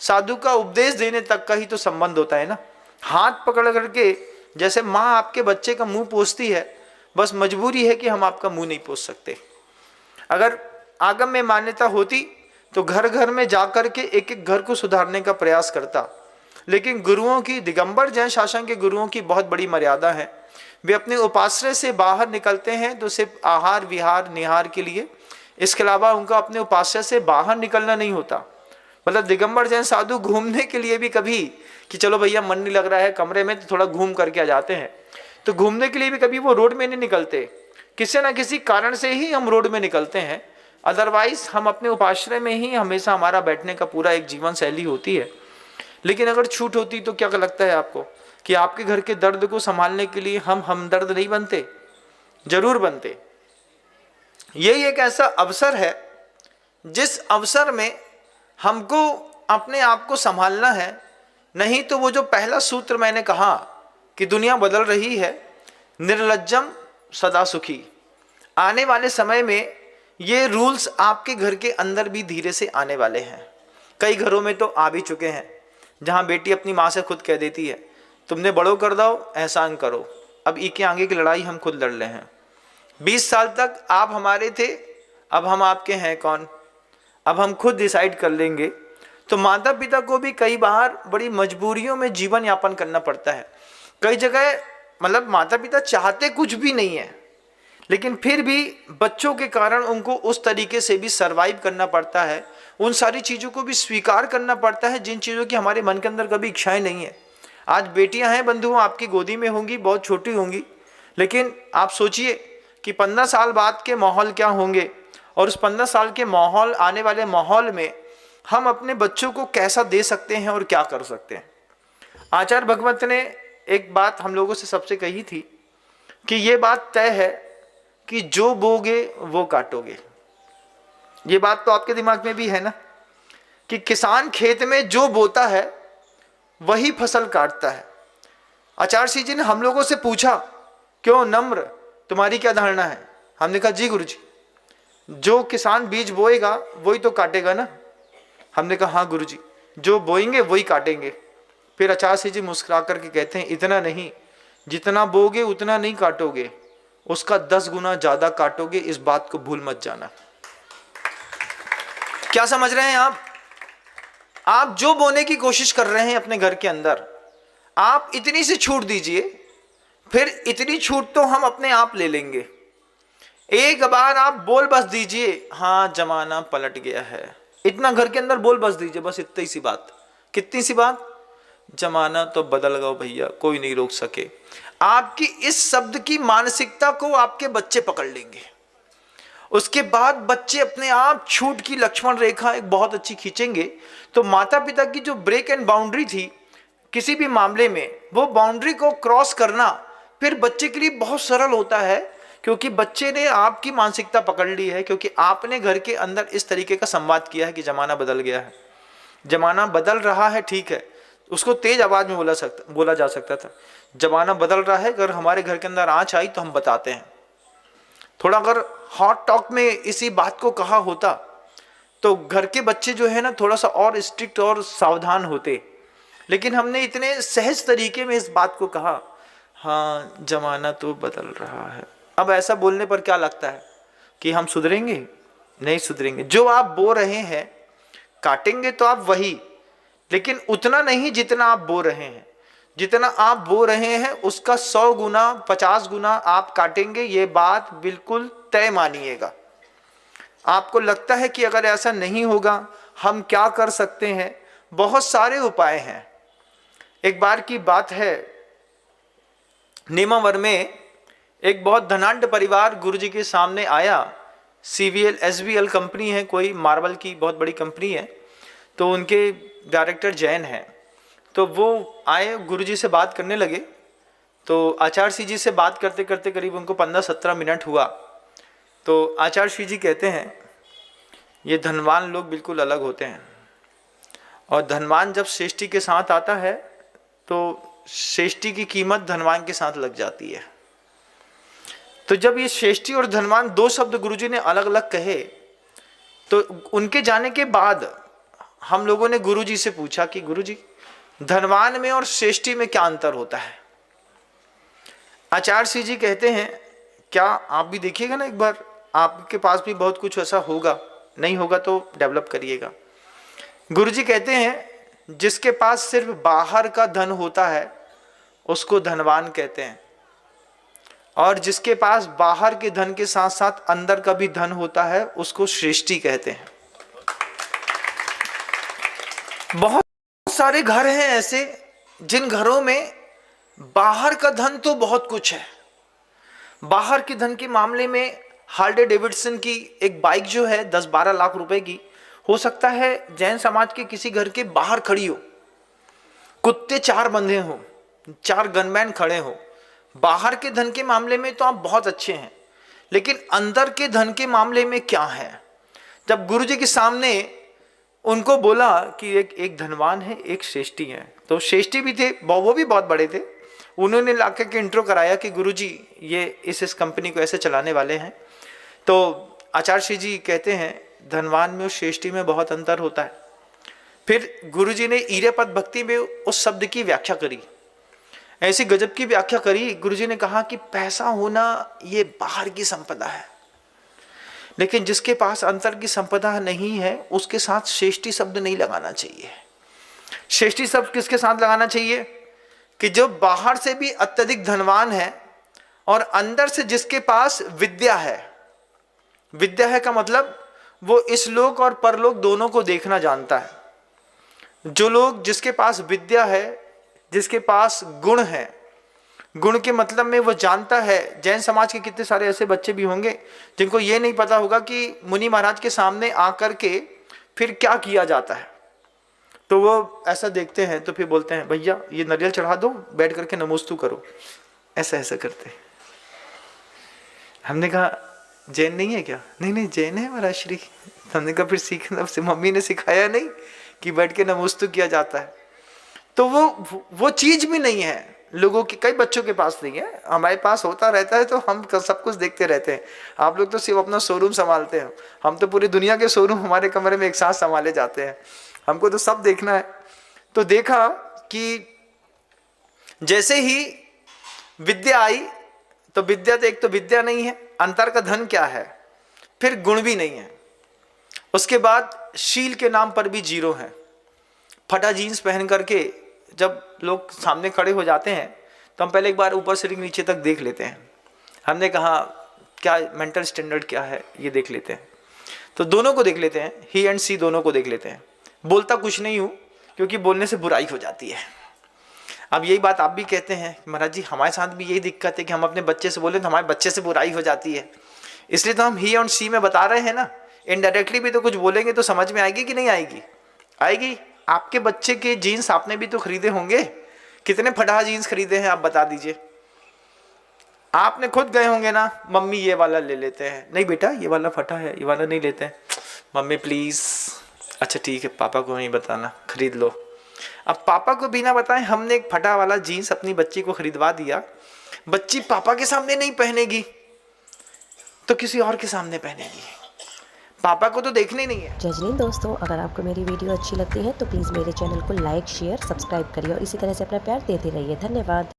साधु का उपदेश देने तक का ही तो संबंध होता है ना। हाथ पकड़ करके जैसे माँ आपके बच्चे का मुंह पोंछती है, बस मजबूरी है कि हम आपका मुंह नहीं पोंछ सकते। अगर आगम में मान्यता होती तो घर घर में जाकर के एक एक घर को सुधारने का प्रयास करता। लेकिन गुरुओं की, दिगंबर जैन शासन के गुरुओं की बहुत बड़ी मर्यादा है। वे अपने उपाश्रय से बाहर निकलते हैं तो सिर्फ आहार विहार निहार के लिए, इसके अलावा उनका अपने उपाश्रय से बाहर निकलना नहीं होता। मतलब दिगंबर जैन साधु घूमने के लिए भी कभी कि चलो भैया मन नहीं लग रहा है कमरे में तो थोड़ा घूम करके आ जाते हैं, तो घूमने के लिए भी कभी वो रोड में नहीं निकलते। किसी ना किसी कारण से ही हम रोड में निकलते हैं, अदरवाइज हम अपने उपाश्रय में ही हमेशा हमारा बैठने का पूरा एक जीवन शैली होती है। लेकिन अगर छूट होती तो क्या लगता है आपको कि आपके घर के दर्द को संभालने के लिए हम हमदर्द नहीं बनते? जरूर बनते। यही एक ऐसा अवसर है जिस अवसर में हमको अपने आप को संभालना है। नहीं तो वो जो पहला सूत्र मैंने कहा कि दुनिया बदल रही है, निर्लज्जम सदा सुखी, आने वाले समय में ये रूल्स आपके घर के अंदर भी धीरे से आने वाले हैं। कई घरों में तो आ भी चुके हैं, जहां बेटी अपनी माँ से खुद कह देती है तुमने बड़ो कर दो, एहसान करो, अब ई के आगे की लड़ाई हम खुद लड़ रहे हैं। 20 साल तक आप हमारे थे, अब हम आपके हैं कौन, अब हम खुद डिसाइड कर लेंगे। तो माता पिता को भी कई बार बड़ी मजबूरियों में जीवन यापन करना पड़ता है। कई जगह मतलब माता पिता चाहते कुछ भी नहीं है, लेकिन फिर भी बच्चों के कारण उनको उस तरीके से भी सरवाइव करना पड़ता है, उन सारी चीज़ों को भी स्वीकार करना पड़ता है जिन चीज़ों की हमारे मन के अंदर कभी इच्छाएं नहीं है। आज बेटियां हैं बंधुओं, आपकी गोदी में होंगी, बहुत छोटी होंगी, लेकिन आप सोचिए कि 15 साल बाद के माहौल क्या होंगे, और उस 15 साल के माहौल, आने वाले माहौल में हम अपने बच्चों को कैसा दे सकते हैं और क्या कर सकते हैं। आचार्य भगवत ने एक बात हम लोगों से सबसे कही थी कि ये बात तय है कि जो बोगे वो काटोगे। ये बात तो आपके दिमाग में भी है ना कि किसान खेत में जो बोता है वही फसल काटता है। आचार्य श्री जी ने हम लोगों से पूछा, क्यों नम्र, तुम्हारी क्या धारणा है? हमने कहा जी गुरु जी, जो किसान बीज बोएगा वही तो काटेगा ना। हमने कहा हाँ गुरु जी, जो बोएंगे वही काटेंगे। फिर आचार्य श्री जी मुस्कुरा करके कहते हैं, इतना नहीं, जितना बोगे उतना नहीं काटोगे, उसका 10 गुना ज्यादा काटोगे, इस बात को भूल मत जाना। क्या समझ रहे हैं आप जो बोने की कोशिश कर रहे हैं अपने घर के अंदर, आप इतनी सी छूट दीजिए, फिर इतनी छूट तो हम अपने आप ले लेंगे। एक बार आप बोल बस दीजिए, हाँ जमाना पलट गया है, इतना घर के अंदर बोल बस दीजिए, बस इतनी सी बात। कितनी सी बात? जमाना तो बदल गया भैया, कोई नहीं रोक सके। आपकी इस शब्द की मानसिकता को आपके बच्चे पकड़ लेंगे। उसके बाद बच्चे अपने आप छूट की लक्ष्मण रेखा एक बहुत अच्छी खींचेंगे। तो माता पिता की जो ब्रेक एंड बाउंड्री थी किसी भी मामले में, वो बाउंड्री को क्रॉस करना फिर बच्चे के लिए बहुत सरल होता है, क्योंकि बच्चे ने आपकी मानसिकता पकड़ ली है, क्योंकि आपने घर के अंदर इस तरीके का संवाद किया है कि जमाना बदल गया है, जमाना बदल रहा है। ठीक है, उसको तेज आवाज में बोला जा सकता था, जमाना बदल रहा है। अगर हमारे घर के अंदर आंच आई तो हम बताते हैं। थोड़ा अगर हॉट टॉक में इसी बात को कहा होता तो घर के बच्चे जो है ना थोड़ा सा और स्ट्रिक्ट और सावधान होते। लेकिन हमने इतने सहज तरीके में इस बात को कहा, हाँ जमाना तो बदल रहा है। अब ऐसा बोलने पर क्या लगता है कि हम सुधरेंगे? नहीं सुधरेंगे। जो आप बो रहे हैं काटेंगे तो आप वही, लेकिन उतना नहीं जितना आप बो रहे हैं। जितना आप बो रहे हैं उसका 100 गुना 50 गुना आप काटेंगे, ये बात बिल्कुल तय मानिएगा। आपको लगता है कि अगर ऐसा नहीं होगा हम क्या कर सकते हैं? बहुत सारे उपाय हैं। एक बार की बात है, नेमावर में एक बहुत धनाढ्य परिवार गुरुजी के सामने आया। CVL SVL कंपनी है, कोई मार्बल की बहुत बड़ी कंपनी है, तो उनके डायरेक्टर जैन हैं। तो वो आए, गुरुजी से बात करने लगे। तो आचार्य श्री जी से बात करते करते करीब उनको 15-17 मिनट हुआ। तो आचार्य श्री जी कहते हैं, ये धनवान लोग बिल्कुल अलग होते हैं, और धनवान जब श्रेष्ठी के साथ आता है तो श्रेष्ठी की कीमत धनवान के साथ लग जाती है। तो जब ये श्रेष्ठी और धनवान 2 शब्द गुरुजी ने अलग अलग कहे, तो उनके जाने के बाद हम लोगों ने गुरुजी से पूछा कि गुरुजी, धनवान में और श्रेष्ठी में क्या अंतर होता है। आचार्य श्री जी कहते हैं, क्या आप भी देखिएगा ना एक बार, आपके पास भी बहुत कुछ ऐसा होगा, नहीं होगा तो डेवलप करिएगा। गुरुजी कहते हैं जिसके पास सिर्फ बाहर का धन होता है उसको धनवान कहते हैं, और जिसके पास बाहर के धन के साथ साथ अंदर का भी धन होता है उसको श्रेष्ठी कहते हैं। बहुत सारे घर हैं ऐसे जिन घरों में बाहर का धन तो बहुत कुछ है। बाहर के धन के मामले में हार्ले डेविडसन की एक बाइक जो है 10-12 लाख रुपए की, हो सकता है जैन समाज के किसी घर के बाहर खड़ी हो, कुत्ते 4 बंधे हो, 4 गनमैन खड़े हो। बाहर के धन के मामले में तो आप बहुत अच्छे हैं, लेकिन अंदर के धन के मामले में क्या है। जब गुरुजी के सामने उनको बोला कि एक धनवान है, एक श्रेष्ठी है, तो श्रेष्ठी भी थे, वो भी बहुत बड़े थे। उन्होंने लाकर के इंट्रो कराया कि गुरुजी ये इस कंपनी को ऐसे चलाने वाले हैं। तो आचार्य श्री जी कहते हैं धनवान में और श्रेष्ठी में बहुत अंतर होता है। फिर गुरुजी ने ईरेपद भक्ति में उस शब्द की व्याख्या करी, ऐसी गजब की व्याख्या करी। गुरुजी ने कहा कि पैसा होना ये बाहर की संपदा है, लेकिन जिसके पास अंतर की संपदा नहीं है उसके साथ श्रेष्ठी शब्द नहीं लगाना चाहिए। श्रेष्ठी शब्द किसके साथ लगाना चाहिए कि जो बाहर से भी अत्यधिक धनवान है और अंदर से जिसके पास विद्या है। विद्या है का मतलब वो इस लोक और परलोक दोनों को देखना जानता है। जो लोग जिसके पास विद्या है, जिसके पास गुण है, गुण के मतलब में वो जानता है। जैन समाज के कितने सारे ऐसे बच्चे भी होंगे जिनको ये नहीं पता होगा कि मुनि महाराज के सामने आकर के फिर क्या किया जाता है। तो वो ऐसा देखते हैं तो फिर बोलते हैं भैया ये नारियल चढ़ा दो, बैठ करके नमोस्तु करो, ऐसा ऐसा करते हैं। हमने कहा जैन नहीं है क्या? नहीं नहीं जैन है महाराज श्री। हमने कहा फिर सीखना, मम्मी ने सिखाया नहीं कि बैठ के नमोस्तु किया जाता है। तो वो चीज भी नहीं है लोगों के, कई बच्चों के पास नहीं है। हमारे पास होता रहता है तो हम सब कुछ देखते रहते हैं। आप लोग तो सिर्फ अपना शोरूम संभालते हैं, हम तो पूरी दुनिया के शोरूम हमारे कमरे में एक साथ संभाले जाते हैं। हमको तो सब देखना है। तो देखा कि जैसे ही विद्या आई तो विद्या तो एक तो विद्या नहीं है, अंतर का धन क्या है, फिर गुण भी नहीं है। उसके बाद शील के नाम पर भी जीरो है। फटा जीन्स पहन करके जब लोग सामने खड़े हो जाते हैं तो हम पहले एक बार ऊपर से नीचे तक देख लेते हैं। हमने कहा क्या मेंटल स्टैंडर्ड क्या है ये देख लेते हैं। तो दोनों को देख लेते हैं, ही एंड सी दोनों को देख लेते हैं। बोलता कुछ नहीं हूँ क्योंकि बोलने से बुराई हो जाती है। अब यही बात आप भी कहते हैं महाराज जी, हमारे साथ भी यही दिक्कत है कि हम अपने बच्चे से बोले तो हमारे बच्चे से बुराई हो जाती है। इसलिए तो हम ही और सी में बता रहे हैं ना। इनडायरेक्टली भी तो कुछ बोलेंगे तो समझ में आएगी कि नहीं आएगी? आएगी। आपके बच्चे के जीन्स आपने भी तो खरीदे होंगे। कितने फटा जीन्स खरीदे हैं आप बता दीजिए। आपने खुद गए होंगे ना, मम्मी ये वाला ले लेते हैं, नहीं बेटा ये वाला फटा है, ये वाला नहीं लेते हैं, मम्मी प्लीज, अच्छा ठीक है पापा को नहीं बताना, खरीद लो। अब पापा को बिना बताए हमने एक फटा वाला जीन्स अपनी बच्ची को खरीदवा दिया। बच्ची पापा के सामने नहीं पहनेगी तो किसी और के सामने पहनेगी, पापा को तो देखने ही नहीं है। जज नहीं दोस्तों, अगर आपको मेरी वीडियो अच्छी लगती है तो प्लीज़ मेरे चैनल को लाइक शेयर सब्सक्राइब करिए और इसी तरह से अपना प्यार देते रहिए। धन्यवाद।